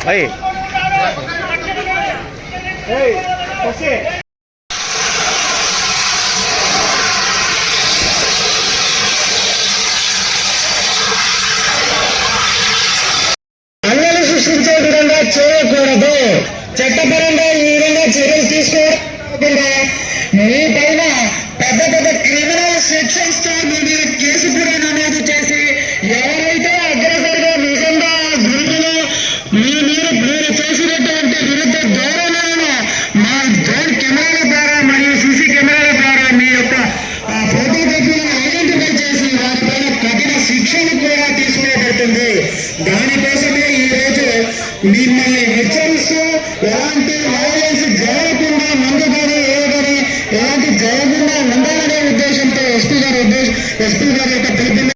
Hey. Hey, José. అల్లలు సృష్టించే విధంగా చేయకూడదు. చట్టపరంగా ఈ విధంగా చర్యలు తీసుకోకుండా మీ పైన పెద్ద పెద్ద క్రిమినల్ సెక్షన్స్ తో మీ మీద కేసు కూడా నమోదు చేసి ఎవరైతే అగ్రసరిగా నిజంగా గురువులు మీరు చేసినటువంటి విరుద్ధ ధోరణులను మా డ్రోన్ కెమెరాల ద్వారా మరియు సీసీ కెమెరాల ద్వారా మీ యొక్క ఫోటోగ్రఫీలను ఐడెంటిఫై చేసి వారిపైన కఠిన శిక్షను కూడా తీసుకోబడుతుంది. దానికోసమే ఈ రోజు మిమ్మల్ని హెచ్చరిస్తూ ఎలాంటి వైలెన్స్ జరగకుండా ముందు కానీ ఏదని ఎలాంటి జరగకుండా ఉండాలనే ఉద్దేశంతో ఎస్పీ గారి యొక్క పిలుపు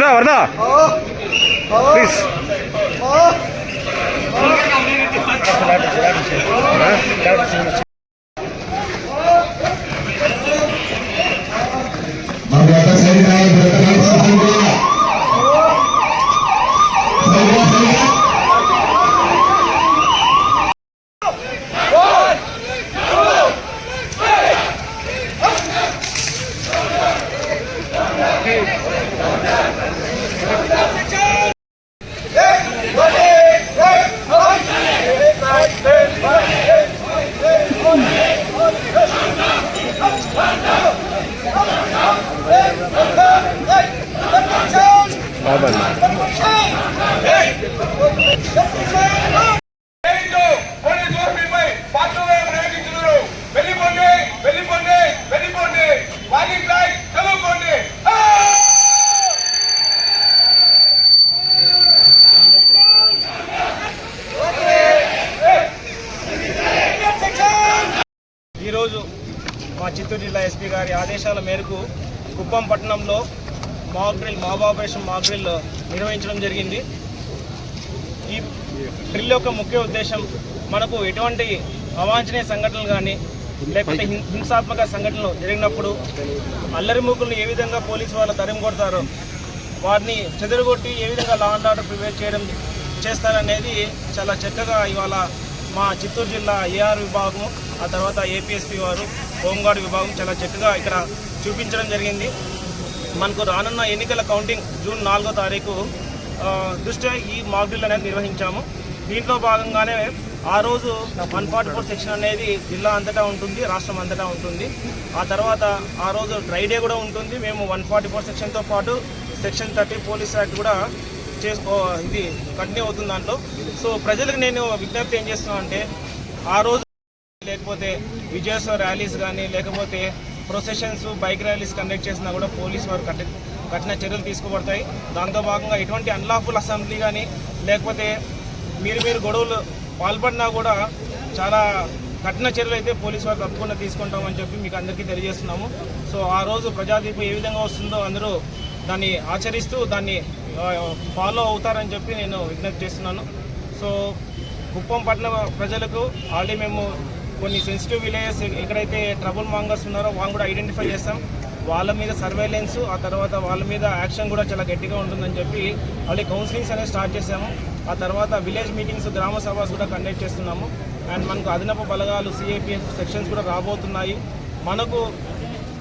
Warda, please. ఈరోజు మా చిత్తూరు జిల్లా ఎస్పీ గారి ఆదేశాల మేరకు కుప్పం పట్టణంలో మాబ్ ఆపరేషన్ మాక్ డ్రిల్ నిర్వహించడం జరిగింది. ఈ డ్రిల్ యొక్క ముఖ్య ఉద్దేశం మనకు ఎటువంటి అవాంఛనీయ సంఘటనలు కానీ లేకపోతే హింసాత్మక సంఘటనలు జరిగినప్పుడు అల్లరి మూకులను ఏ విధంగా పోలీసు వాళ్ళు తరిమి కొడతారో వారిని చెదరగొట్టి ఏ విధంగా లా అండ్ ఆర్డర్ ప్రివేట్ చేస్తారనేది చాలా చక్కగా ఇవాళ మా చిత్తూరు జిల్లా ఏఆర్ విభాగం, ఆ తర్వాత ఏపీఎస్పీ వారు, హోంగార్డ్ విభాగం చాలా చక్కగా ఇక్కడ చూపించడం జరిగింది. మనకు రానున్న ఎన్నికల కౌంటింగ్ జూన్ 4వ తారీఖు దృష్ట్యా ఈ మాక్ డ్రిల్ అనేది నిర్వహించాము. దీంట్లో భాగంగానే ఆ రోజు 144 సెక్షన్ అనేది జిల్లా అంతటా ఉంటుంది, రాష్ట్రం అంతటా ఉంటుంది. ఆ తర్వాత ఆ రోజు డ్రై డే కూడా ఉంటుంది. మేము 144 సెక్షన్తో పాటు సెక్షన్ 30 పోలీస్ యాక్ట్ కూడా ఇది కంటిన్యూ అవుతుంది దాంట్లో. సో ప్రజలకు నేను విజ్ఞప్తి ఏం చేస్తున్నాను అంటే, ఆ రోజు లేకపోతే విజయోత్సవ ర్యాలీస్ కానీ లేకపోతే ప్రొసెషన్స్, బైక్ ర్యాలీస్ కండక్ట్ చేసినా కూడా పోలీసు వారు కఠిన చర్యలు తీసుకోబడతాయి. దాంతో భాగంగా ఎటువంటి అన్లాఫుల్ అసెంబ్లీ కానీ లేకపోతే మీరు గొడవలు పాల్పడినా కూడా చాలా కఠిన చర్యలు అయితే పోలీసు వారు తప్పకుండా తీసుకుంటామని చెప్పి మీకు అందరికీ తెలియజేస్తున్నాము. సో ఆ రోజు ప్రజాదీపం ఏ విధంగా వస్తుందో అందరూ దాన్ని ఆచరిస్తూ దాన్ని ఫాలో అవుతారని చెప్పి నేను విజ్ఞప్తి చేస్తున్నాను. సో కుప్పం పట్టణ ప్రజలకు ఆల్రెడీ మేము కొన్ని సెన్సిటివ్ విలేజెస్ ఎక్కడైతే ట్రబుల్ మాంగర్స్ ఉన్నారో వాళ్ళని కూడా ఐడెంటిఫై చేస్తాం. వాళ్ళ మీద సర్వేలెన్స్, ఆ తర్వాత వాళ్ళ మీద యాక్షన్ కూడా చాలా గట్టిగా ఉంటుందని చెప్పి ఆల్రెడీ కౌన్సిలింగ్స్ అనేది స్టార్ట్ చేసాము. ఆ తర్వాత విలేజ్ మీటింగ్స్, గ్రామ సభస్ కూడా కండక్ట్ చేస్తున్నాము. అండ్ మనకు అదనపు బలగాలు, సిఐపిఎఫ్ సెక్షన్స్ కూడా రాబోతున్నాయి. మనకు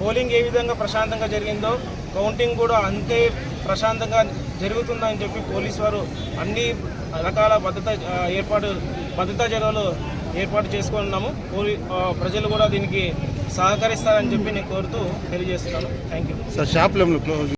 పోలింగ్ ఏ విధంగా ప్రశాంతంగా జరిగిందో కౌంటింగ్ కూడా అంతే ప్రశాంతంగా జరుగుతుందని చెప్పి పోలీసు వారు అన్ని రకాల భద్రతా చర్యలు ఏర్పాటు చేసుకున్నాము. ప్రజలు కూడా దీనికి సహకరిస్తారని చెప్పి నేను కోరుతూ తెలియజేస్తున్నాను. Thank you.